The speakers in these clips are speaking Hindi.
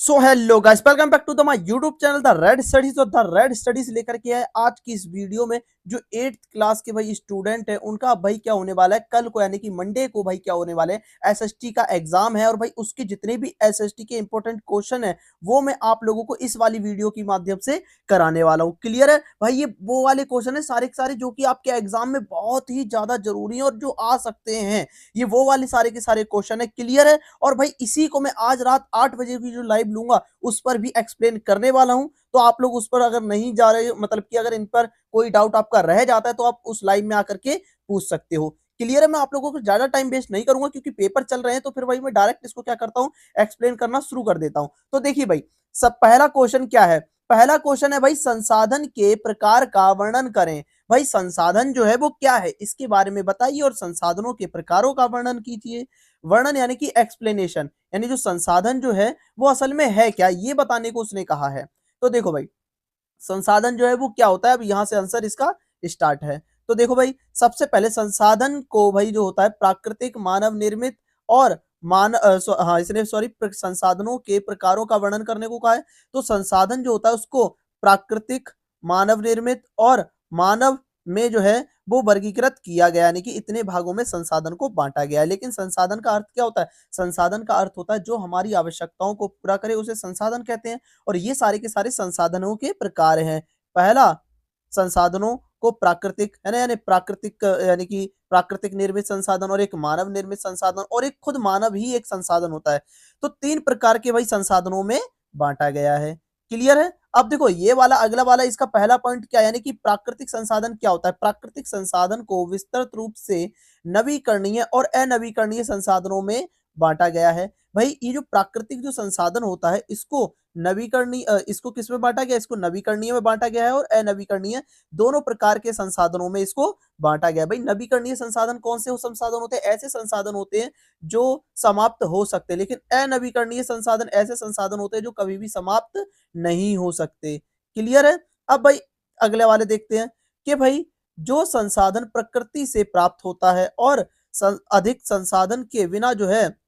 So hello guys, welcome back to the my YouTube channel the red studies. और द रेड स्टडीज लेकर के है आज की इस वीडियो में जो 8th क्लास के भाई स्टूडेंट है उनका भाई क्या होने वाला है कल को, यानी कि मंडे को भाई क्या होने वाले है एसएसटी का एग्जाम है। और भाई उसके जितने भी एसएसटी के इंपॉर्टेंट क्वेश्चन है वो मैं आप लोगों को इस वाली वीडियो की माध्यम से कराने वाला हूँ। क्लियर है भाई? ये वो वाले क्वेश्चन है सारे के सारे जो कि आपके एग्जाम में बहुत ही ज्यादा जरूरी है और जो आ सकते हैं। ये वो वाले सारे के सारे क्वेश्चन है। क्लियर है? और भाई इसी को मैं आज रात 8 बजे की जो लाइव लूंगा उस पर भी एक्सप्लेन करने वाला हूं। तो आप लोग उस पर अगर नहीं जा रहे, मतलब कि अगर इन पर कोई डाउट आपका रह जाता है तो आप उस लाइव में आकर के पूछ सकते हो। क्लियर है? मैं आप लोगों को ज्यादा टाइम वेस्ट नहीं करूंगा क्योंकि पेपर चल रहे हैं, तो फिर भाई मैं डायरेक्ट इसको क्या करता हूं, एक्सप्लेन करना शुरू कर देता हूं। तो देखिए भाई, सब पहला क्वेश्चन क्या है? पहला क्वेश्चन है भाई, संसाधन के प्रकार का वर्णन करें। भाई संसाधन जो है वो क्या है इसके बारे में बताइए और संसाधनों के प्रकारों का वर्णन कीजिए। वर्णन यानी कि एक्सप्लेनेशन, यानी जो संसाधन जो है वो असल में है क्या, ये बताने को उसने कहा है। तो देखो भाई, संसाधन जो है वो क्या होता है, अब यहां से आंसर इसका स्टार्ट है। तो देखो भाई, सबसे पहले संसाधन को भाई जो होता है प्राकृतिक, मानव निर्मित और हाँ इसने सॉरी संसाधनों के प्रकारों का वर्णन करने को कहा है। तो संसाधन जो होता है उसको प्राकृतिक, मानव निर्मित और मानव में जो है वो वर्गीकृत किया गया, यानी कि इतने भागों में संसाधन को बांटा गया है। लेकिन संसाधन का अर्थ क्या होता है? संसाधन का अर्थ होता है जो हमारी आवश्यकताओं को पूरा करे उसे संसाधन कहते हैं। और ये सारे के सारे संसाधनों के प्रकार हैं। पहला, संसाधनों को प्राकृतिक है ना, यानी प्राकृतिक यानी कि प्राकृतिक निर्मित संसाधन, और एक मानव निर्मित संसाधन, और एक खुद मानव ही एक संसाधन होता है। तो तीन प्रकार के भाई संसाधनों में बांटा गया है। क्लियर है? अब देखो ये वाला अगला वाला, इसका पहला पॉइंट क्या है, यानी कि प्राकृतिक संसाधन क्या होता है। प्राकृतिक संसाधन को विस्तृत रूप से नवीकरणीय और अनवीकरणीय संसाधनों में बांटा गया है। भाई ये जो प्राकृतिक जो संसाधन होता है इसको नवीकरणीय, इसको किस में बांटा गया, इसको नवीकरणीय में बांटा गया है और अनवीकरणीय, दोनों प्रकार के संसाधनों में इसको बांटा गया है। भाई नवीकरणीय संसाधन कौन से संसाधन होते हैं? ऐसे संसाधन होते हैं जो समाप्त हो सकते हैं, लेकिन अनवीकरणीय संसाधन ऐसे संसाधन होते हैं जो कभी भी समाप्त नहीं हो सकते। क्लियर है? अब भाई अगले वाले देखते हैं कि भाई जो संसाधन प्रकृति से प्राप्त होता है और अधिक संसाधन के बिना जो है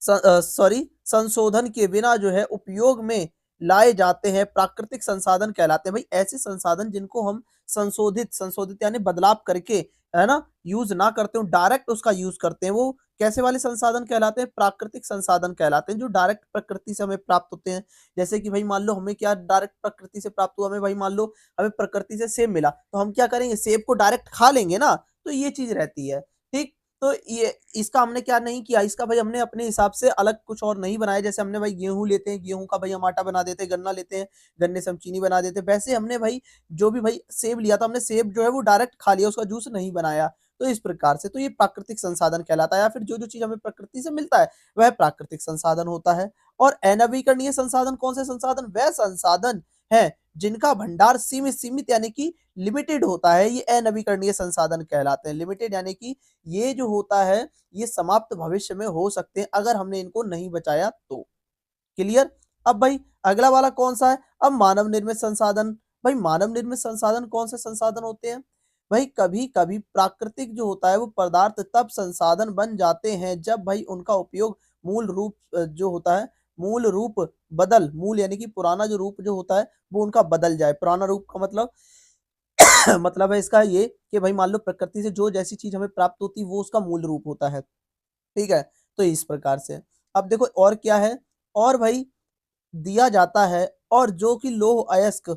संशोधन के बिना जो है उपयोग में लाए जाते हैं, प्राकृतिक संसाधन कहलाते हैं। भाई ऐसे संसाधन जिनको हम संशोधित संशोधित यानी बदलाव करके है ना यूज ना करते हो, डायरेक्ट उसका यूज करते हैं, वो कैसे वाले संसाधन कहलाते हैं? प्राकृतिक संसाधन कहलाते हैं, जो डायरेक्ट प्रकृति से हमें प्राप्त होते हैं। जैसे कि भाई मान लो हमें क्या डायरेक्ट प्रकृति से प्राप्त हुआ, हमें भाई मान लो हमें प्रकृति से सेब मिला, तो हम क्या करेंगे? सेब को डायरेक्ट खा लेंगे ना। तो ये चीज रहती है। ठीक। तो ये इसका हमने क्या नहीं किया, इसका भाई हमने अपने हिसाब से अलग कुछ और नहीं बनाया। जैसे हमने भाई गेहूं लेते हैं, गेहूं का भाई हम आटा बना देते हैं, गन्ना लेते हैं, गन्ने से हम चीनी बना देते हैं, वैसे हमने भाई जो भी भाई सेब लिया था, हमने सेब जो है वो डायरेक्ट खा लिया, उसका जूस नहीं बनाया। तो इस प्रकार से तो ये प्राकृतिक संसाधन कहलाता है, या फिर जो जो चीज हमें प्रकृति से मिलता है वह प्राकृतिक संसाधन होता है। और अनवीकरणीय संसाधन कौन से संसाधन? वह संसाधन है जिनका भंडार सीमित सीमित यानी कि लिमिटेड होता है, ये अनवीकरणीय संसाधन कहलाते हैं। लिमिटेड यानी कि ये जो होता है ये समाप्त भविष्य में हो सकते हैं अगर हमने इनको नहीं बचाया तो। क्लियर? अब भाई अगला वाला कौन सा है? अब मानव निर्मित संसाधन। भाई मानव निर्मित संसाधन कौन से संसाधन होते हैं? भाई कभी कभी प्राकृतिक जो होता है वो पदार्थ तब संसाधन बन जाते हैं जब भाई उनका उपयोग मूल रूप जो होता है मूल रूप बदल, मूल यानी कि पुराना जो रूप जो होता है वो उनका बदल जाए। पुराना रूप का मतलब मतलब है इसका ये कि भाई मान लो प्रकृति से जो जैसी चीज हमें प्राप्त होती है वो उसका मूल रूप होता है। ठीक है? तो इस प्रकार से अब देखो और क्या है। और भाई दिया जाता है, और जो कि लौह अयस्क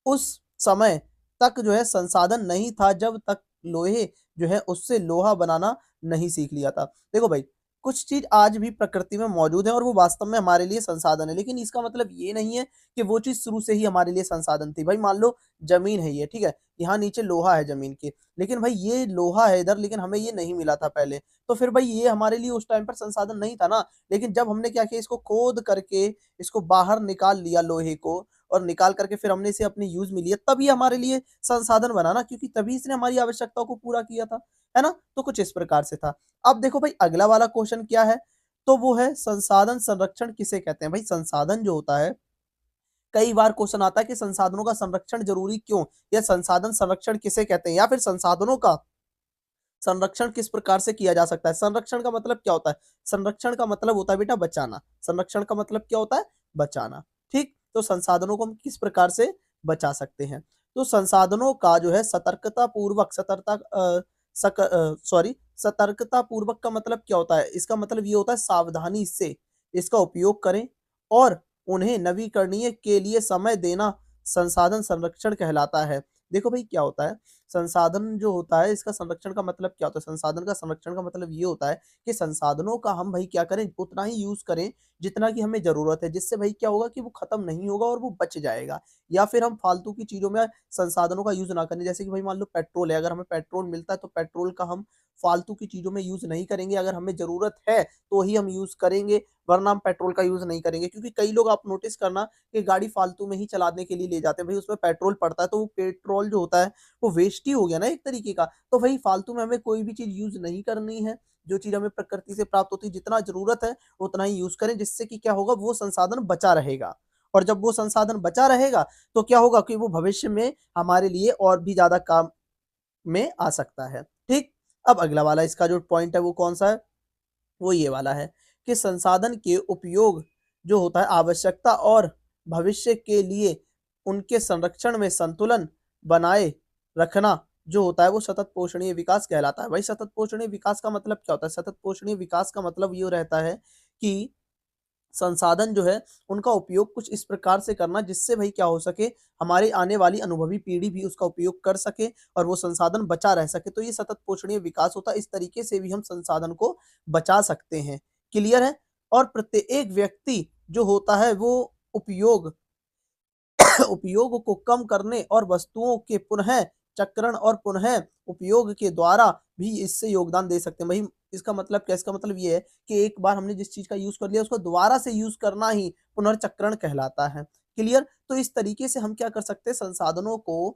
उस समय तक जो है संसाधन नहीं था जब तक लोहे जो है उससे लोहा बनाना नहीं सीख लिया था। देखो भाई, कुछ चीज आज भी प्रकृति में मौजूद है और वो वास्तव में हमारे लिए संसाधन है, लेकिन इसका मतलब ये नहीं है कि वो चीज शुरू से ही हमारे लिए संसाधन थी। भाई मान लो जमीन है ये, ठीक है, यहाँ नीचे लोहा है जमीन के, लेकिन भाई ये लोहा है इधर, लेकिन हमें ये नहीं मिला था पहले, तो फिर भाई ये हमारे लिए उस टाइम पर संसाधन नहीं था ना। लेकिन जब हमने क्या किया, इसको खोद करके इसको बाहर निकाल लिया लोहे को, और निकाल करके फिर हमने इसे अपनी यूज में लिया, तब ये हमारे लिए संसाधन बना ना, क्योंकि तभी इसने हमारी आवश्यकताओं को पूरा किया था, है ना। तो कुछ इस प्रकार से था। अब देखो भाई अगला वाला क्वेश्चन क्या है, तो वो है संसाधन संरक्षण किसे कहते हैं। भाई संसाधन जो होता है, कई बार क्वेश्चन आता है कि संसाधनों का संरक्षण जरूरी क्यों, या संसाधन संरक्षण किसे कहते हैं, या फिर संसाधनों का संरक्षण किस प्रकार से किया जा सकता है? संरक्षण का मतलब क्या होता है? संरक्षण का मतलब होता है बेटा बचाना। संरक्षण का मतलब क्या होता है? बचाना। ठीक? तो संसाधनों को हम किस प्रकार से बचा सकते हैं? तो संसाधनों का जो है सतर्कता पूर्वक का मतलब क्या होता है? इसका मतलब ये होता है सावधानी से इसका उपयोग करें और उन्हें नवीकरणीय के लिए समय देना संसाधन संरक्षण कहलाता है। देखो भाई क्या होता है, संसाधन जो होता है इसका संरक्षण का मतलब क्या होता है? संसाधन का संरक्षण का मतलब ये होता है कि संसाधनों का हम भाई क्या करें, उतना ही यूज़ करें जितना कि हमें ज़रूरत है। जिससे भाई क्या होगा कि वो खत्म नहीं होगा और वो बच जाएगा। या फिर हम फालतू की चीज़ों में संसाधनों का यूज़ ना करें। जैसे कि भाई मान लो पेट्रोल है, अगर हमें पेट्रोल मिलता है तो पेट्रोल का हम फालतू की चीज़ों में यूज़ नहीं करेंगे। अगर हमें ज़रूरत है तो ही हम यूज़ करेंगे, वरना हम पेट्रोल का यूज़ नहीं करेंगे। क्योंकि कई लोग आप नोटिस करना कि गाड़ी फालतू में ही चलाने के लिए ले जाते हैं। भाई उसमें पेट्रोल पड़ता है तो वो पेट्रोल जो होता है वो वेस्ट ही हो गया ना एक तरीके का। तो भाई फालतू में हमें कोई भी चीज़ यूज़ नहीं करनी है। जो चीज़ हमें प्रकृति से प्राप्त होती है, जितना ज़रूरत है उतना ही यूज़ करें, जिससे कि क्या होगा, वो संसाधन बचा रहेगा। और जब वो संसाधन बचा रहेगा तो क्या होगा कि वो भविष्य में हमारे लिए और भी ज़्यादा काम में आ सकता है। ठीक? अब अगला वाला इसका जो पॉइंट है वो कौन-सा है? वो ये वाला है कि संसाधन के उपयोग जो होता है आवश्यकता और भविष्य के लिए उनके संरक्षण में संतुलन बनाए रखना जो होता है वो सतत पोषणीय विकास कहलाता है। भाई सतत पोषणीय विकास का मतलब क्या होता है? सतत पोषणीय विकास का मतलब ये रहता है कि संसाधन जो है उनका उपयोग कुछ इस प्रकार से करना जिससे भाई क्या हो सके, हमारी आने वाली अनुभवी पीढ़ी भी उसका उपयोग कर सके और वो संसाधन बचा रह सके। तो ये सतत पोषणीय विकास होता है। इस तरीके से भी हम संसाधन को बचा सकते हैं। क्लियर है? और प्रत्येक व्यक्ति जो होता है वो उपयोग उपयोग को कम करने और वस्तुओं के पुनः चक्रण और पुनः उपयोग के द्वारा भी इससे योगदान दे सकते हैं। वही इसका मतलब क्या? इसका मतलब ये है कि एक बार हमने जिस चीज़ का यूज़ कर लिया उसको दोबारा से यूज़ करना ही पुनर्चक्रण कहलाता है। क्लियर? तो इस तरीके से हम क्या कर सकते हैं, संसाधनों को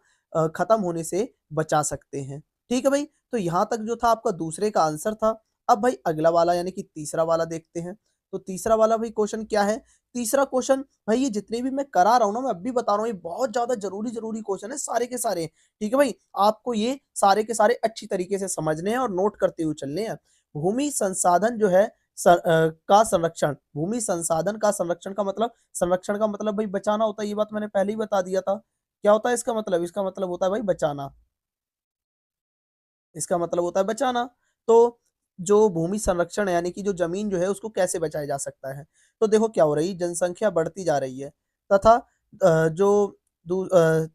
खत्म होने से बचा सकते हैं। ठीक है भाई? तो यहाँ तक जो था आपका दूसरे का आंसर था। अब भाई अगला वाला यानी कि तीसरा वाला देखते हैं। तो तीसरा वाला भाई क्वेश्चन क्या है? तीसरा क्वेश्चन भाई ये जितने भी मैं करा रहा हूँ ना, मैं अब भी बता रहा हूँ, ये बहुत ज़्यादा ज़रूरी क्वेश्चन है सारे के सारे। ठीक है भाई? आपको ये सारे के सारे अच्छी तरीके से समझने हैं और नोट करते हुए चलने हैं। भूमि संसाधन जो है का संरक्षण, भूमि संसाधन का संरक्षण का मतलब भाई बचाना होता है, ये बात मैंने पहले ही बता दिया था। क्या होता है इसका मतलब? इसका मतलब होता है भाई बचाना। इसका मतलब होता है बचाना। तो जो भूमि संरक्षण है यानी कि जो ज़मीन जो है उसको कैसे बचाया जा सकता है? तो देखो क्या हो रही है, जनसंख्या बढ़ती जा रही है तथा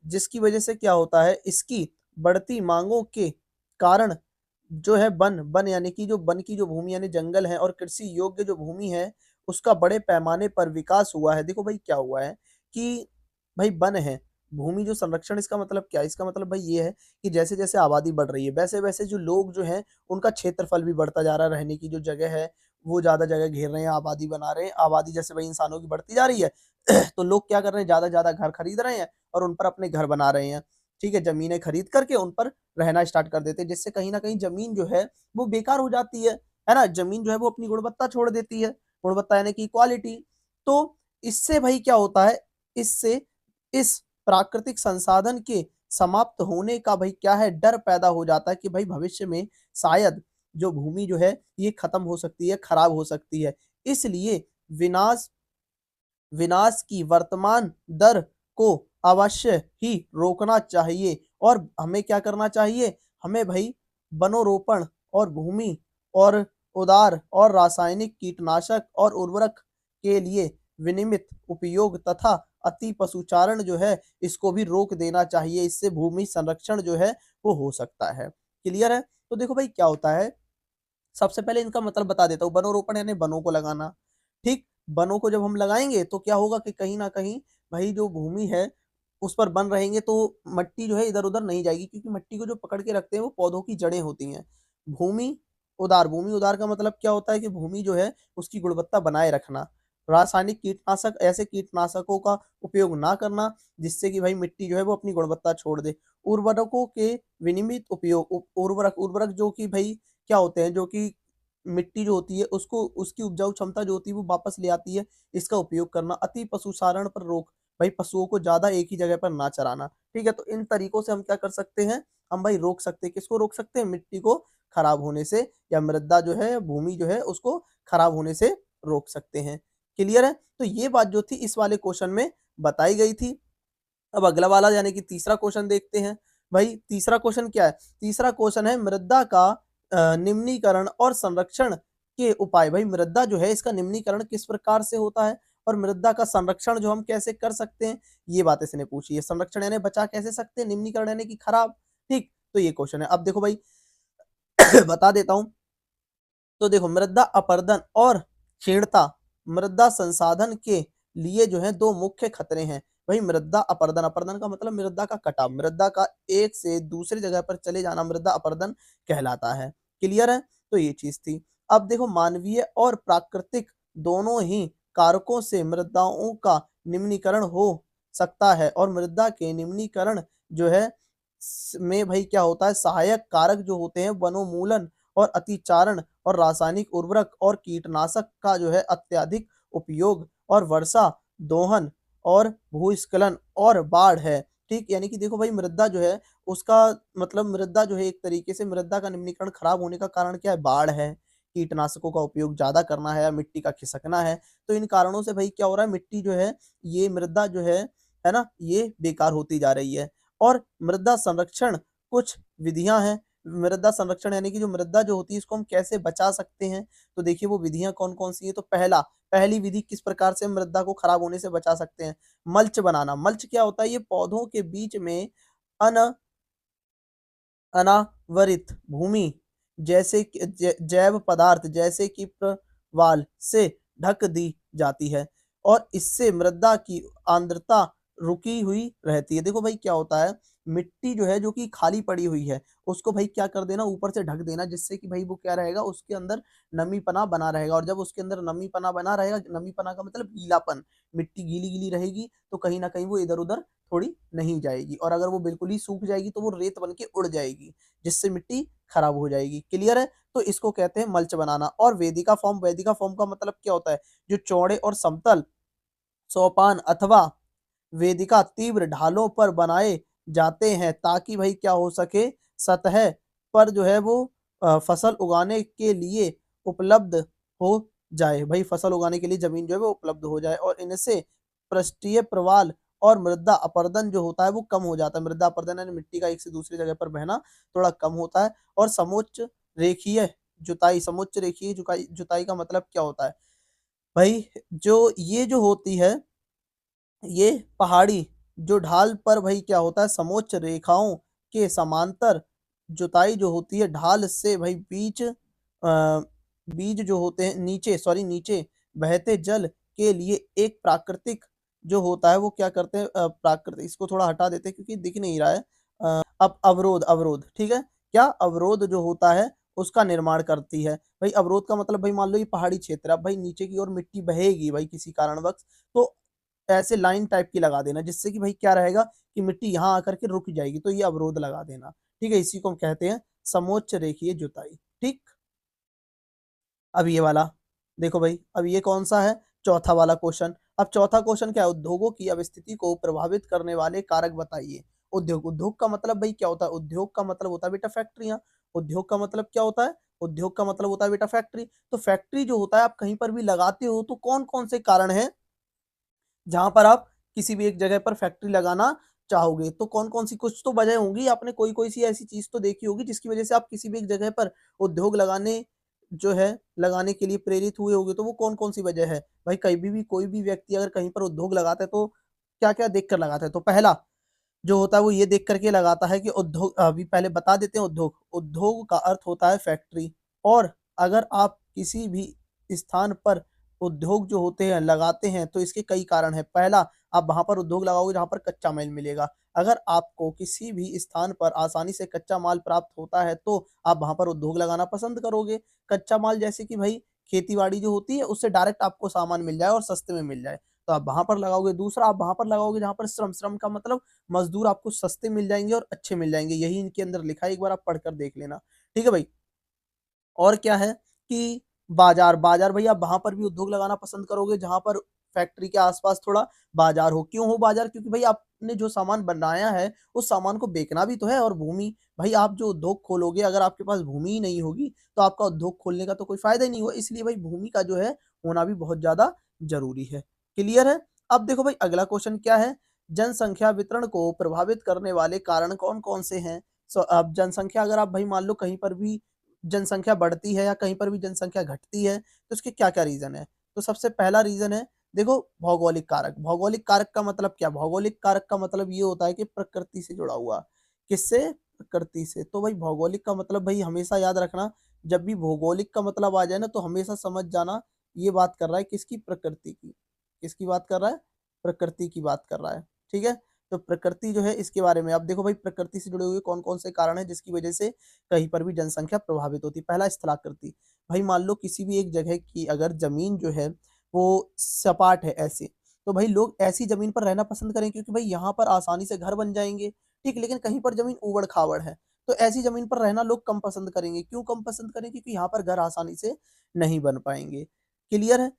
जिसकी वजह से क्या होता है, इसकी बढ़ती माँगों के कारण जो है वन यानी कि जो वन की जो भूमि यानी जंगल है और कृषि योग्य जो भूमि है, उसका बड़े पैमाने पर विकास हुआ है। देखो भाई क्या हुआ है कि भाई वन है, भूमि जो संरक्षण इसका मतलब क्या है? इसका मतलब भाई ये है कि जैसे-जैसे आबादी बढ़ रही है, वैसे-वैसे जो लोग जो हैं, उनका क्षेत्रफल भी बढ़ता जा रहा है, रहने की जो जगह है, वो ज़्यादा जगह घेर रहे हैं, आबादी बना रहे हैं। आबादी जैसे भाई इंसानों की बढ़ती जा रही है, तो लोग क्या कर रहे हैं, ज़्यादा-ज़्यादा घर खरीद रहे हैं और उन पर अपने घर बना रहे हैं। ठीक है? ज़मीनें खरीद कर के उन पर रहना स्टार्ट कर देते हैं, जिससे कहीं न कहीं ज़मीन जो है, वो बेकार हो जाती है ना? ज़मीन जो है वो अपनी गुणवत्ता छोड़ देती है, गुणवत्ता यानी कि क्वालिटी। तो इससे भाई क्या होता है, इससे इस प्राकृतिक संसाधन के समाप्त होने का भाई क्या है, डर पैदा हो जाता है कि भाई भविष्य में शायद जो भूमि जो है ये खत्म हो सकती है, खराब हो सकती है। इसलिए विनाश विनाश की वर्तमान दर को अवश्य ही रोकना चाहिए और हमें क्या करना चाहिए? हमें भई वनोरोपण और भूमि और उदार और रासायनिक कीटनाशक और उर्वरक के लिए विनियमित उपयोग तथा अति पशुचारण जो है इसको भी रोक देना चाहिए। इससे भूमि संरक्षण जो है वो हो सकता है। क्लियर है? तो देखो भाई क्या होता है, सबसे पहले इनका मतलब बता देता हूँ। वनोरोपण यानी वनों को लगाना, ठीक? वनों को जब हम लगाएँगे तो क्या होगा कि कहीं न कहीं भई जो भूमि है, उस पर वन रहेंगे तो मिट्टी जो है इधर-उधर नहीं जाएगी, क्योंकि मिट्टी को जो पकड़ के रखते हैं वो पौधों की जड़ें होती हैं। भूमि उदार का मतलब क्या होता है कि भूमि जो है उसकी गुणवत्ता बनाए रखना। रासायनिक कीटनाशक ऐसे कीटनाशकों का उपयोग ना करना जिससे कि भाई मिट्टी जो है वो अपनी गुणवत्ता छोड़ दे। उर्वरकों के विनियमित उपयोग उर्वरक जो कि भई क्या होते हैं, जो कि मिट्टी जो होती है उसको उसकी उपजाऊ क्षमता जो होती है वो वापस ले आती है, इसका उपयोग करना। अति पशुचारण पर रोक, भाई पशुओं को ज़्यादा एक ही जगह पर ना चराना, ठीक है? तो इन तरीकों से हम क्या कर सकते हैं, हम भाई रोक सकते हैं, किसको रोक सकते हैं? मिट्टी को खराब होने से या मृदा जो है, भूमि जो है उसको खराब होने से रोक सकते हैं। क्लियर है? तो ये बात जो थी इस वाले क्वेश्चन में बताई गई थी। अब अगला वाला यानी कि तीसरा क्वेश्चन देखते हैं। भाई तीसरा क्वेश्चन क्या है? तीसरा क्वेश्चन है मृदा का निम्नीकरण और संरक्षण के उपाय। भाई मृदा जो है इसका निम्नीकरण किस प्रकार से होता है और मृदा का संरक्षण जो हम कैसे कर सकते हैं, ये बात इसने पूछी है। संरक्षण यानी बचा कैसे सकते हैं, निम्नीकरण यानी कि खराब। ठीक, तो ये क्वेश्चन है। अब देखो भाई बता देता हूँ। तो देखो मृदा अपरदन और क्षीणता मृदा संसाधन के लिए जो है दो मुख्य खतरे हैं। भाई मृदा अपरदन, अपरदन का मतलब मृदा का कटाव, मृदा का एक से दूसरी जगह पर चले जाना मृदा अपरदन कहलाता है। क्लियर है? तो ये चीज थी। अब देखो मानवीय और प्राकृतिक दोनों ही कारकों से मृदाओं का निम्नीकरण हो सकता है और मृदा के निम्नीकरण जो है में भाई क्या होता है, सहायक कारक जो होते हैं वनोन्मूलन और अतिचारण और रासायनिक उर्वरक और कीटनाशक का जो है अत्यधिक उपयोग और वर्षा दोहन और भूस्खलन और बाढ़ है। ठीक, यानी कि देखो भाई मृदा जो है उसका मतलब मृदा जो है एक तरीके से मृदा का निम्नीकरण खराब होने का कारण क्या है, बाढ़ है, कीटनाशकों का उपयोग ज्यादा करना है या मिट्टी का खिसकना है। तो इन कारणों से भाई क्या हो रहा है, मिट्टी जो है ये मृदा जो है ना, ये बेकार होती जा रही है। और मृदा संरक्षण कुछ विधियां हैं। मृदा संरक्षण यानी कि जो मृदा जो होती है इसको हम कैसे बचा सकते हैं, तो देखिए वो विधियां कौन कौन सी है। तो पहली विधि किस प्रकार से मृदा को खराब होने से बचा सकते हैं, मल्च बनाना। मल्च क्या होता है, ये पौधों के बीच में अन अनावरित भूमि जैसे कि जैव पदार्थ जैसे कि प्रवाल से ढक दी जाती है और इससे मृदा की आर्द्रता रुकी हुई रहती है। देखो भाई क्या होता है, मिट्टी जो है जो कि खाली पड़ी हुई है उसको भाई क्या कर देना, ऊपर से ढक देना, जिससे कि भाई वो क्या रहेगा, उसके अंदर नमीपना बना रहेगा। और जब उसके अंदर नमीपना बना रहेगा, नमीपना का मतलब गीलापन, मिट्टी गीली गीली रहेगी तो कहीं ना कहीं वो इधर उधर थोड़ी नहीं जाएगी। और अगर वो बिल्कुल ही सूख जाएगी तो वो रेत बन के उड़ जाएगी, जिससे मिट्टी खराब हो जाएगी। क्लियर है? तो इसको कहते हैं मल्च बनाना। और वेदिका फॉर्म, वेदिका फॉर्म का मतलब क्या होता है, जो चौड़े और समतल सोपान अथवा वेदिका तीव्र ढालों पर बनाए जाते हैं ताकि भाई क्या हो सके, सतह पर जो है वो फसल उगाने के लिए उपलब्ध हो जाए। भाई फसल उगाने के लिए जमीन जो है वो उपलब्ध हो जाए और इनसे पृष्ठीय प्रवाल और मृदा अपरदन जो होता है वो कम हो जाता है। मृदा अपरदन यानी मिट्टी का एक से दूसरी जगह पर बहना थोड़ा कम होता है। और समोच्च रेखीय जुताई, समोच्च रेखीय जुताई, जुताई का मतलब क्या होता है भाई, जो ये जो होती है ये पहाड़ी जो ढाल पर भाई क्या होता है, समोच्च रेखाओं के समांतर जुताई जो होती है ढाल से भाई बीज जो होते हैं नीचे, सॉरी नीचे बहते जल के लिए एक प्राकृतिक जो होता है वो क्या करते हैं, प्राकृतिक, इसको थोड़ा हटा देते हैं क्योंकि दिख नहीं रहा है। अब अवरोध, अवरोध ठीक है, क्या अवरोध जो होता है उसका निर्माण करती है। भाई अवरोध का मतलब भाई मान लो ये पहाड़ी क्षेत्र है, अब भाई नीचे की ओर मिट्टी बहेगी भाई किसी कारणवश, तो ऐसे लाइन टाइप की लगा देना जिससे कि भाई क्या रहेगा कि मिट्टी यहाँ आकर के रुक जाएगी, तो ये अवरोध लगा देना। ठीक है, इसी को हम कहते हैं समोच्च रेखीय जुताई। ठीक, अब ये वाला देखो भाई, अब ये कौन सा है, चौथा वाला क्वेश्चन। अब चौथा क्वेश्चन क्या है, उद्योगों की अवस्थिति को प्रभावित करने वाले कारक बताइए। उद्योग, उद्योग का मतलब भाई क्या होता है, उद्योग का मतलब होता है बेटा फैक्ट्रियां। उद्योग का मतलब क्या होता है, उद्योग का मतलब होता है बेटा फैक्ट्री। तो फैक्ट्री जो होता है आप कहीं पर भी लगाते हो तो कौन कौन से कारण है जहां पर आप किसी भी एक जगह पर फैक्ट्री लगाना चाहोगे, तो कौन कौन सी कुछ तो वजह होंगी, आपने कोई कोई सी ऐसी चीज तो देखी होगी जिसकी वजह से आप किसी भी एक जगह पर उद्योग लगाने जो है लगाने के लिए प्रेरित हुए होगे। तो वो कौन कौन सी वजह है भाई, कभी भी कोई भी व्यक्ति अगर कहीं पर उद्योग लगाता है तो क्या क्या देख कर लगाता है। तो पहला जो होता है वो ये देख करके लगाता है कि उद्योग, अभी पहले बता देते हैं, उद्योग, उद्योग का अर्थ होता है फैक्ट्री। और अगर आप किसी भी स्थान पर उद्योग जो होते हैं लगाते हैं तो इसके कई कारण हैं। पहला, आप वहां पर उद्योग लगाओगे जहां पर कच्चा माल मिलेगा। अगर आपको किसी भी स्थान पर आसानी से कच्चा माल प्राप्त होता है तो आप वहां पर उद्योग लगाना पसंद करोगे। कच्चा माल जैसे कि भाई खेती बाड़ी जो होती है उससे डायरेक्ट आपको सामान मिल जाए और सस्ते में मिल जाए, तो आप वहां पर लगाओगे। दूसरा, आप वहां पर लगाओगे जहां पर श्रम, श्रम का मतलब मजदूर आपको सस्ते मिल जाएंगे और अच्छे मिल जाएंगे, यही इनके अंदर लिखा है, एक बार आप पढ़कर देख लेना। ठीक है भाई। और क्या है कि बाजार, बाजार भाई आप वहां पर भी उद्योग लगाना पसंद करोगे जहां पर फैक्ट्री के आसपास थोड़ा बाजार हो। क्यों हो बाजार, क्योंकि भाई आप आपने जो सामान बनाया है, उस सामान को बेचना भी तो है। और भूमि, भाई आप जो उद्योग खोलोगे, अगर आपके पास भूमि ही नहीं होगी, तो आपका उद्योग खोलने का तो कोई फ़ायदा ही नहीं हुआ। इसलिए भाई भूमि का जो है होना भी बहुत ज़्यादा ज़रूरी है। क्लियर है? अब देखो भाई अगला क्वेश्चन क्या है? जनसंख्या वितरण को प्रभावित करने वाले कारण कौन-कौन से हैं? अब जनसंख्या अगर आप भाई मान लो कहीं पर भी जनसंख्या बढ़ती है या कहीं पर भी जनसंख्या घटती है, तो उसके क्या-क्या रीज़न है? तो सबसे पहला रीज़न है, देखो, भौगोलिक कारक। भौगोलिक कारक का मतलब क्या? भौगोलिक कारक का मतलब ये होता है कि प्रकृति से जुड़ा हुआ। किससे? प्रकृति से। तो भाई भौगोलिक का मतलब भाई हमेशा याद रखना, जब भी भौगोलिक का मतलब आ जाए ना, तो हमेशा समझ जाना ये बात कर रहा है किसकी? प्रकृति की। किसकी बात कर रहा है? प्रकृति की बात कर रहा है। ठीक है? तो प्रकृति जो है इसके बारे में अब देखो भाई प्रकृति से जुड़े हुए कौन-कौन से कारण हैं जिसकी वजह से कहीं पर भी जनसंख्या प्रभावित होती है। पहला, स्थलाकृति। भाई मान लो किसी भी एक जगह की अगर ज़मीन जो है वो सपाट है ऐसे, तो भाई लोग ऐसी ज़मीन पर रहना पसंद करें क्योंकि भाई यहाँ पर आसानी से घर बन जाएँगे, ठीक है? लेकिन कहीं पर ज़मीन ऊबड़-खाबड़ है, तो ऐसी ज़मीन पर रहना लोग कम पसंद करेंगे। क्यों कम पसंद करेंगे? क्योंकि यहाँ पर घर आसानी से नहीं बन पाएँगे। क्लियर है?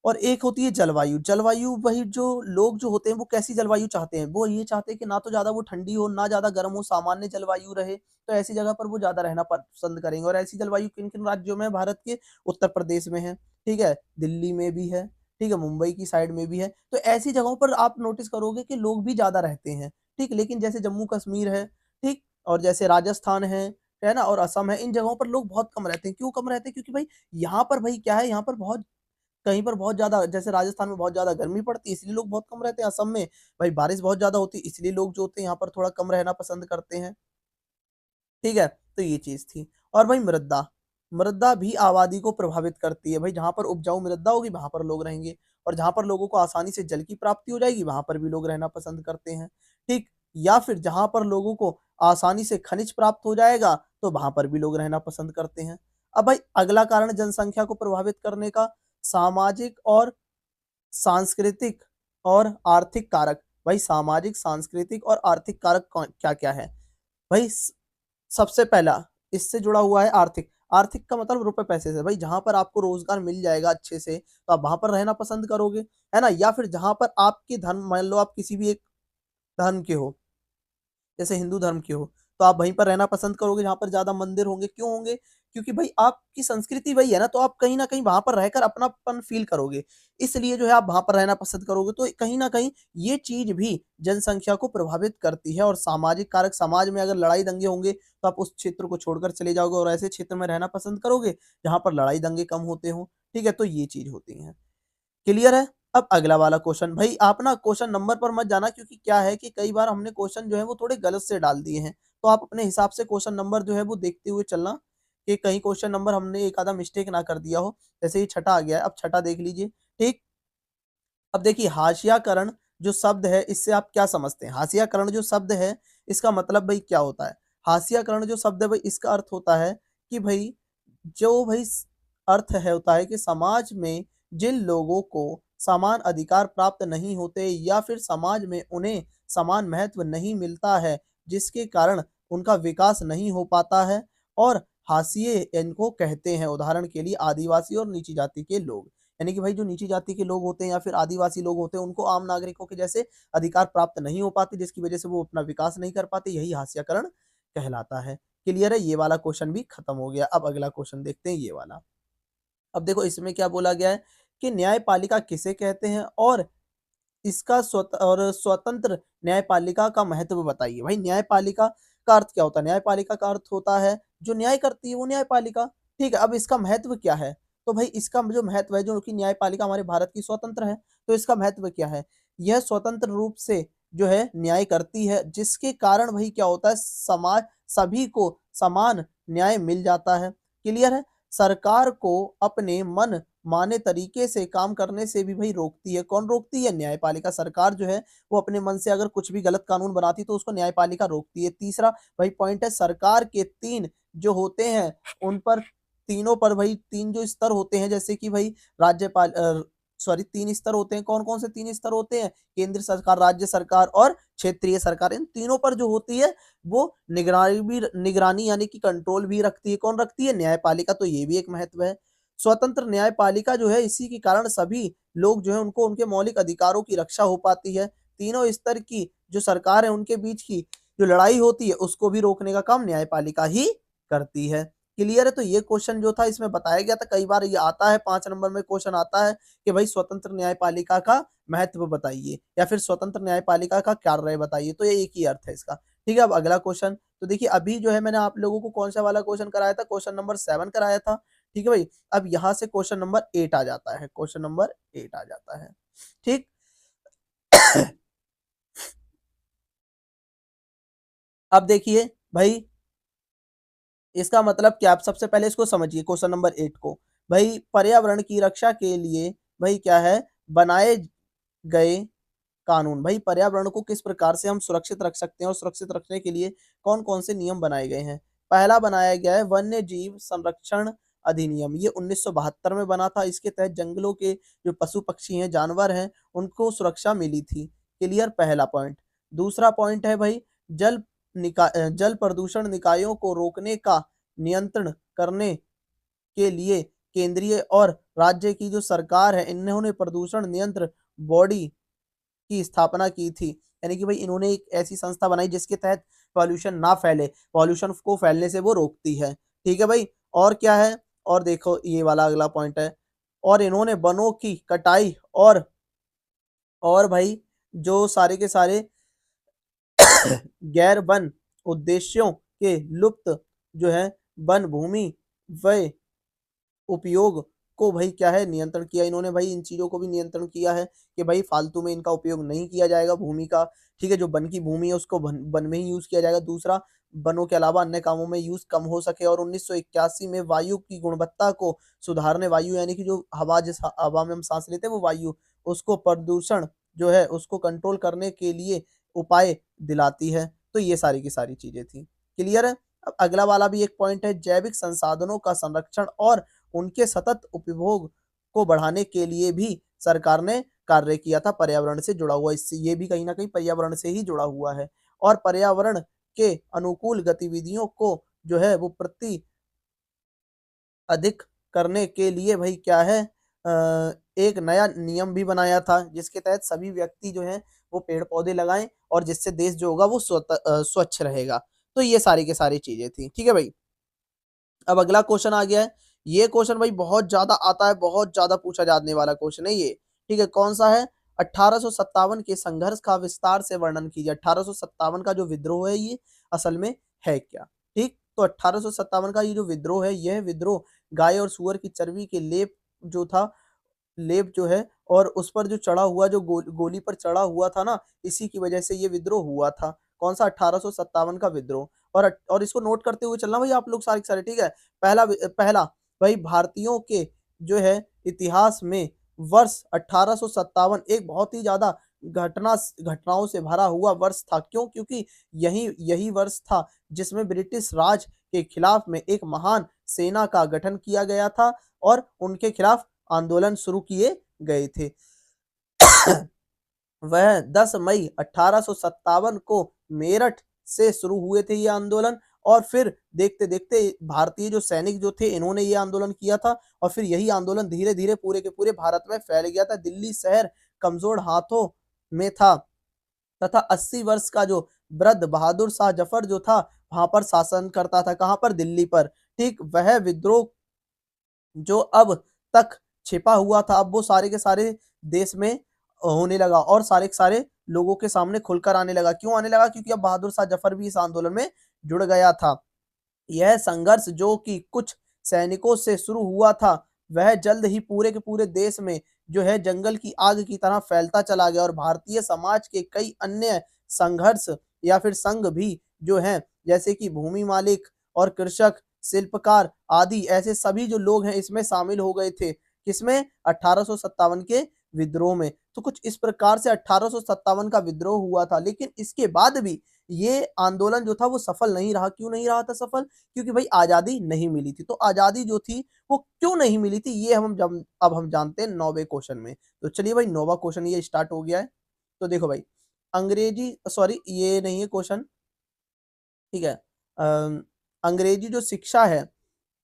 और एक होती है जलवायु। जलवायु वही जो लोग जो होते हैं वो कैसी जलवायु चाहते हैं? वो ये चाहते हैं कि ना तो ज़्यादा वो ठंडी हो, ना ज़्यादा गर्म हो, सामान्य जलवायु रहे। तो ऐसी जगह पर वो ज़्यादा रहना पसंद करेंगे और ऐसी जलवायु किन-किन राज्यों में है भारत के? उत्तर प्रदेश में है, ठीक है? दिल्ली में भी है, ठीक है? मुंबई की साइड में भी है। तो ऐसी जगहों पर आप नोटिस करोगे कि लोग भी ज़्यादा रहते हैं, ठीक? लेकिन जैसे जम्मू-कश्मीर है, ठीक? और जैसे राजस्थान है ना? और असम है, इन जगहों पर लोग बहुत कम रहते हैं। क्यों कम रहते हैं? क्योंकि भाई यहाँ पर भाई क्या है, यहाँ पर बहुत कहीं पर बहुत ज़्यादा जैसे राजस्थान में बहुत ज़्यादा गर्मी पड़ती है इसलिए लोग बहुत कम रहते हैं। असम में भाई बारिश बहुत ज़्यादा होती है इसलिए लोग जो होते हैं यहाँ पर थोड़ा कम रहना पसंद करते हैं। ठीक है? तो ये चीज़ थी। और भाई मृदा, मृदा भी आबादी को प्रभावित करती है। भाई जहाँ पर उपजाऊ मृदा होगी वहाँ पर लोग रहेंगे और जहाँ पर लोगों को आसानी से जल की प्राप्ति हो जाएगी वहाँ पर भी लोग रहना पसंद करते हैं। ठीक? या फिर जहाँ पर लोगों को आसानी से खनिज प्राप्त हो जाएगा तो वहाँ पर भी लोग रहना पसंद करते हैं। अब भाई अगला कारण जनसंख्या को प्रभावित करने का सामाजिक और सांस्कृतिक और आर्थिक कारक। भाई सामाजिक, सांस्कृतिक और आर्थिक कारक क्या-क्या है? भाई सबसे पहला इससे जुड़ा हुआ है आर्थिक। आर्थिक का मतलब रुपए पैसे से। भाई जहाँ पर आपको रोज़गार मिल जाएगा अच्छे से, तो आप वहाँ पर रहना पसंद करोगे, है ना? या फिर जहाँ पर आपके धर्म मान लो आप किसी भी एक धर्म के हो, जैसे हिंदू धर्म के हो, तो आप वहीं पर रहना पसंद करोगे जहाँ पर ज़्यादा मंदिर होंगे। क्यों होंगे? क्योंकि भाई आपकी संस्कृति वही है ना, तो आप कहीं न कहीं वहाँ पर रहकर अपनापन फ़ील करोगे। इसलिए जो है आप वहाँ पर रहना पसंद करोगे। तो कहीं न कहीं ये चीज़ भी जनसंख्या को प्रभावित करती है और सामाजिक कारक समाज में अगर लड़ाई-दंगे होंगे, तो आप उस क्षेत्र को छोड़कर चले जाओगे और ऐसे क्षेत्र में रहना पसंद करोगे, जहाँ पर लड़ाई-दंगे कम होते हों। ठीक है? तो ये चीज़ होती है। क्लियर है? अब अगला वाला क्वेश्चन भाई आप ना क्वेश्चन नंबर पर मत जाना क्योंकि क्या है कि कई बार हमने क्वेश्चन जो है वो थोड़े गलत से डाल दिए हैं। तो आप अपने हिसाब से क्वेश्चन नंबर जो है वो देखते हुए चलना कि कहीं क्वेश्चन नंबर हमने एक आधा मिस्टेक ना कर दिया हो। जैसे ये छठा आ गया है, अब छठा देख लीजिए, ठीक? अब देखिए हाशियाकरण जो शब्द है इससे आप क्या समझते हैं? हाशियाकरण जो शब्द है इसका मतलब भाई क्या होता है? हाशियाकरण जो शब्द है भाई इसका अर्थ होता है कि भाई जो भाई अर्थ है होता है कि समाज में जिन लोगों को समान अधिकार प्राप्त नहीं होते या फिर समाज में उन्हें समान महत्व नहीं मिलता है जिसके कारण उनका विकास नहीं हो पाता है और हाशिए इनको कहते हैं। उदाहरण के लिए आदिवासी और नीची जाति के लोग। यानी कि भाई जो नीची जाति के लोग होते हैं या फिर आदिवासी लोग होते हैं उनको आम नागरिकों के जैसे अधिकार प्राप्त नहीं हो पाते जिसकी वजह से वो अपना विकास नहीं कर पाते, यही हाशियाकरण कहलाता है। क्लियर है? ये वाला क्वेश्चन भी खत्म हो गया। अब अगला क्वेश्चन देखते हैं ये वाला। अब देखो इसमें क्या बोला गया है कि न्यायपालिका किसे कहते हैं और इसका स्वतंत्र न्यायपालिका का महत्व बताइए। भाई न्यायपालिका का अर्थ क्या होता है? न्यायपालिका का अर्थ होता है जो न्याय करती है वो न्यायपालिका। ठीक है? अब इसका महत्व क्या है? तो भाई इसका जो महत्व है जो कि न्यायपालिका हमारे भारत की स्वतंत्र है, तो इसका महत्व क्या है? यह स्वतंत्र रूप से जो है न्याय करती है जिसके कारण भाई क्या होता है समाज सभी को समान न्याय मिल जाता है। क्लियर है? सरकार को अपने मन माने तरीके से काम करने से भी भई रोकती है। कौन रोकती है? न्यायपालिका। सरकार जो है वो अपने मन से अगर कुछ भी गलत कानून बनाती है तो उसको न्यायपालिका रोकती है। तीसरा भाई पॉइंट है सरकार के 3 जो होते हैं उन पर तीनों पर भई 3 जो स्तर होते हैं जैसे कि भई राज्यपाल सॉरी 3 स्तर होते हैं। कौन-कौन से 3 स्तर होते हैं? केंद्र सरकार, राज्य सरकार और क्षेत्रीय सरकार। इन तीनों पर जो होती है वो निगरानी यानी कि कंट्रोल भी रखती है। कौन रखती है? न्यायपालिका। तो ये भी एक महत्व है। स्वतंत्र न्यायपालिका जो है इसी के कारण सभी लोग जो है उनको उनके मौलिक अधिकारों की रक्षा हो पाती है। तीनों स्तर की जो सरकार है उनके बीच की जो लड़ाई होती है उसको भी रोकने का काम न्यायपालिका ही करती है। क्लियर है? तो ये क्वेश्चन जो था इसमें बताया गया था, कई बार ये आता है 5 नंबर में क्वेश्चन आता है कि भाई स्वतंत्र न्यायपालिका का महत्व बताइए या फिर स्वतंत्र न्यायपालिका का कार्य बताइए, तो ये एक ही अर्थ है इसका। ठीक है, अब अगला क्वेश्चन। तो देखिए अभी जो है मैंने आप लोगों को कौन सा वाला क्वेश्चन कराया था, क्वेश्चन नंबर 7 कराया था। ठीक है भाई, अब यहाँ से क्वेश्चन नंबर 8 आ जाता है, क्वेश्चन नंबर 8 आ जाता है। ठीक। अब देखिए भाई, इसका मतलब क्या, आप सबसे पहले इसको समझिए क्वेश्चन नंबर 8 को। भाई पर्यावरण की रक्षा के लिए भाई क्या है, बनाए गए कानून। भाई पर्यावरण को किस प्रकार से हम सुरक्षित रख सकते हैं और सुरक्षित रखने के लिए कौन कौन से नियम बनाए गए हैं। पहला बनाया गया है वन्य जीव संरक्षण अधिनियम, ये 1972 में बना था। इसके तहत जंगलों के जो पशु पक्षी हैं, जानवर हैं, उनको सुरक्षा मिली थी। क्लियर, पहला पॉइंट। दूसरा पॉइंट है भाई, जल प्रदूषण निकायों को रोकने का नियंत्रण करने के लिए केंद्रीय और राज्य की जो सरकार है, इन्होंने प्रदूषण नियंत्रण बॉडी की स्थापना की थी। यानी कि भाई इन्होंने एक ऐसी संस्था बनाई जिसके तहत पॉल्यूशन ना फैले, पॉल्यूशन को फैलने से वो रोकती है। ठीक है भाई, और क्या है, और देखो ये वाला अगला पॉइंट है, और इन्होंने वनों की कटाई और भाई जो सारे के सारे गैर वन उद्देश्यों के लुप्त जो है वन भूमि व उपयोग को भाई क्या है, नियंत्रण किया इन्होंने। भाई इन चीजों को भी नियंत्रण किया है कि भाई फालतू में इनका उपयोग नहीं किया जाएगा भूमि का। ठीक है, जो वन की भूमि है उसको वन में ही यूज किया जाएगा। दूसरा, वनों के अलावा अन्य कामों में यूज कम हो सके। और 1981 में वायु की गुणवत्ता को सुधारने, वायु यानी कि जो हवा, जिस हवा में हम सांस लेते हैं वो वायु, उसको प्रदूषण जो है उसको कंट्रोल करने के लिए उपाय दिलाती है। तो ये सारी की सारी चीजें थी। क्लियर है? अब अगला वाला भी एक पॉइंट है, जैविक संसाधनों का संरक्षण और उनके सतत उपभोग को बढ़ाने के लिए भी सरकार ने कार्य किया था, पर्यावरण से जुड़ा हुआ। इससे ये भी कहीं ना कहीं पर्यावरण से ही जुड़ा हुआ है। और पर्यावरण के अनुकूल गतिविधियों को जो है वो प्रति अधिक करने के लिए भाई क्या है, एक नया नियम भी बनाया था जिसके तहत सभी व्यक्ति जो है वो पेड़ पौधे लगाएं, और जिससे देश जो होगा वो स्वच्छ रहेगा। तो ये सारी के सारी चीजें थी। ठीक है भाई, अब अगला क्वेश्चन आ गया है। ये क्वेश्चन भाई बहुत ज्यादा आता है, बहुत ज्यादा पूछा जाने वाला क्वेश्चन है ये। ठीक है, कौन सा है, 1857 के संघर्ष का विस्तार से वर्णन कीजिए। 1857 का जो विद्रोह है ये असल में है क्या। ठीक, तो 1857 का ये जो विद्रोह है, यह विद्रोह गाय और सुअर की चर्बी के जो था लेप जो है, और उस पर जो चढ़ा हुआ जो गोली पर चढ़ा हुआ था ना, इसी की वजह से ये विद्रोह हुआ था। कौन सा, 1857 का विद्रोह। और इसको नोट करते हुए चलना भाई आप लोग सारे के सारे। ठीक है, पहला पहला भाई, भारतीयों के जो है इतिहास में वर्ष 1857 एक बहुत ही ज्यादा घटनाओं से भरा हुआ वर्ष था। क्यों? क्योंकि यही यही वर्ष था जिसमें ब्रिटिश राज के खिलाफ में एक महान सेना का गठन किया गया था और उनके खिलाफ आंदोलन शुरू किए गए थे। वह 10 मई 1857 को मेरठ से शुरू हुए थे ये आंदोलन, और फिर देखते देखते भारतीय जो सैनिक जो थे इन्होंने ये आंदोलन किया था, और फिर यही आंदोलन धीरे धीरे पूरे के पूरे भारत में फैल गया था। दिल्ली शहर कमजोर हाथों में था, तथा 80 वर्ष का जो वृद्ध बहादुर शाह जफर जो था वहां पर शासन करता था। कहां पर? दिल्ली पर। ठीक, वह विद्रोह जो अब तक छिपा हुआ था, अब वो सारे के सारे देश में होने लगा और सारे के सारे लोगों के सामने खुलकर आने लगा। क्यों आने लगा? क्योंकि अब बहादुर शाह जफर भी इस आंदोलन में जुड़ गया था। यह संघर्ष जो कि कुछ सैनिकों से शुरू हुआ था, वह जल्द ही पूरे के पूरे देश में जो है जंगल की आग की तरह फैलता चला गया, और भारतीय समाज के कई अन्य संघर्ष या फिर संघ भी जो हैं, जैसे कि भूमि मालिक और कृषक, शिल्पकार आदि, ऐसे सभी जो लोग हैं इसमें शामिल हो गए थे। किसमें? 1857 के विद्रोह में। तो कुछ इस प्रकार से 1857 का विद्रोह हुआ था, लेकिन इसके बाद भी ये आंदोलन जो था वो सफल नहीं रहा। क्यों नहीं रहा था सफल? क्योंकि भाई आजादी नहीं मिली थी। तो आजादी जो थी वो क्यों नहीं मिली थी, ये अब हम जानते हैं 9वें क्वेश्चन में। तो चलिए भाई 9वां क्वेश्चन ये स्टार्ट हो गया है। तो देखो भाई, अंग्रेजी, सॉरी ये नहीं है क्वेश्चन। ठीक है, अंग्रेजी जो शिक्षा है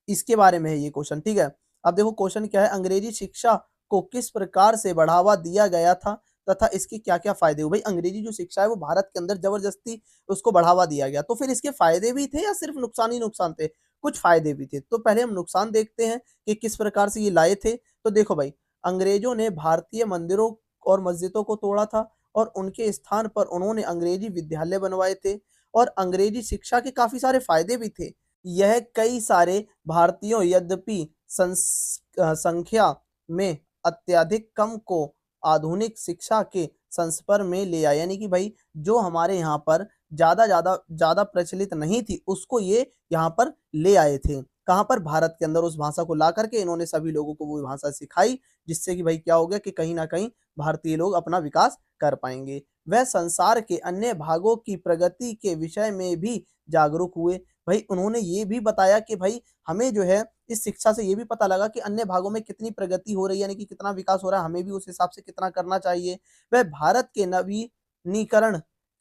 इसके बारे में है ये क्वेश्चन। ठीक है, अब देखो क्वेश्चन क्या है, अंग्रेजी शिक्षा को किस प्रकार से बढ़ावा दिया गया था। तथा इसके क्या-क्या फ़ायदे हुए। भाई अंग्रेजी जो शिक्षा है वो भारत के अंदर ज़बरदस्ती उसको बढ़ावा दिया गया। तो फिर इसके फ़ायदे भी थे या सिर्फ़ नुकसान ही नुकसान थे? कुछ फ़ायदे भी थे। तो पहले हम नुकसान देखते हैं कि किस प्रकार से ये लाए थे। तो देखो भाई, अंग्रेज़ों ने भारतीय मंदिरों और मस्जिदों को तोड़ा था और उनके स्थान पर उन्होंने अंग्रेजी विद्यालय बनवाए थे और अंग्रेजी शिक्षा के काफ़ी सारे फ़ायदे भी थे। यह कई सारे भारतीयों यद्यपि संख्या में अत्यधिक कम को आधुनिक शिक्षा के संस्पर में ले आया। यानी कि भाई जो हमारे यहाँ पर ज़्यादा प्रचलित नहीं थी, उसको ये यहाँ पर ले आए थे। कहाँ पर? भारत के अंदर उस भाषा को ला कर के इन्होंने सभी लोगों को वो भाषा सिखाई, जिससे कि भाई क्या हो गया कि कहीं न कहीं भारतीय लोग अपना विकास कर पाएँगे। वह संसार के अन्य भागों की प्रगति के विषय में भी जागरूक हुए। भाई उन्होंने ये भी बताया कि भाई हमें जो है इस शिक्षा से ये भी पता लगा कि अन्य भागों में कितनी प्रगति हो रही है, यानी कि कितना विकास हो रहा है, हमें भी उस हिसाब से कितना करना चाहिए। वह भारत के नवीनीकरण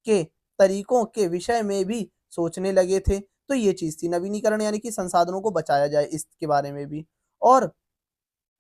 के तरीकों के विषय में भी सोचने लगे थे। तो ये चीज़ थी नवीनीकरण, यानी कि संसाधनों को बचाया जाए इसके बारे में भी। और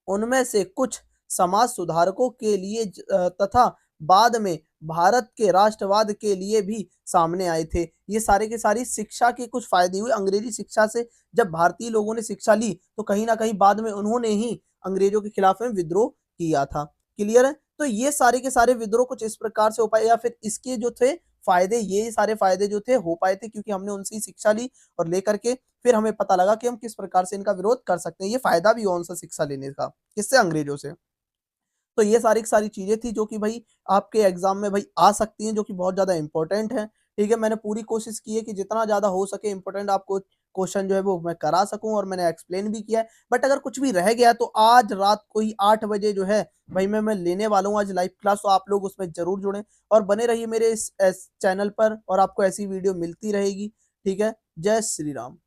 उनमें से कुछ समाज सुधारकों के लिए तथा बाद में भारत के राष्ट्रवाद के लिए भी सामने आए थे। ये सारे के सारी शिक्षा के कुछ फ़ायदे हुए। अंग्रेजी शिक्षा से जब भारतीय लोगों ने शिक्षा ली, तो कहीं न कहीं बाद में उन्होंने ही अंग्रेज़ों के खिलाफ में विद्रोह किया था। क्लियर है? तो ये सारे के सारे विद्रोह कुछ इस प्रकार से हो पाए, या फिर इसके जो थे फ़ायदे, ये सारे फ़ायदे जो थे हो पाए थे क्योंकि हमने उनसे ही शिक्षा ली और लेकर के फिर हमें पता लगा कि हम किस प्रकार से इनका विरोध कर सकते हैं। ये फ़ायदा भी हुआ उनसे शिक्षा लेने का। किससे? अंग्रेज़ों से। तो ये सारी की सारी चीज़ें थी जो कि भई आपके एग्ज़ाम में भई आ सकती हैं, जो कि बहुत ज़्यादा इम्पोर्टेंट हैं, ठीक है? मैंने पूरी कोशिश की है कि जितना ज़्यादा हो सके इम्पोर्टेंट आपको क्वेश्चन जो है वो मैं करा सकूँ, और मैंने एक्सप्लेन भी किया है। बट अगर कुछ भी रह गया तो आज रात को ही 8 बजे जो है भई मैं लेने वाला हूँ आज लाइव क्लास, तो आप लोग उसमें ज़रूर जुड़ें और बने रहिए मेरे इस चैनल पर, और आपको ऐसी वीडियो मिलती रहेगी, ठीक है? जय श्री राम।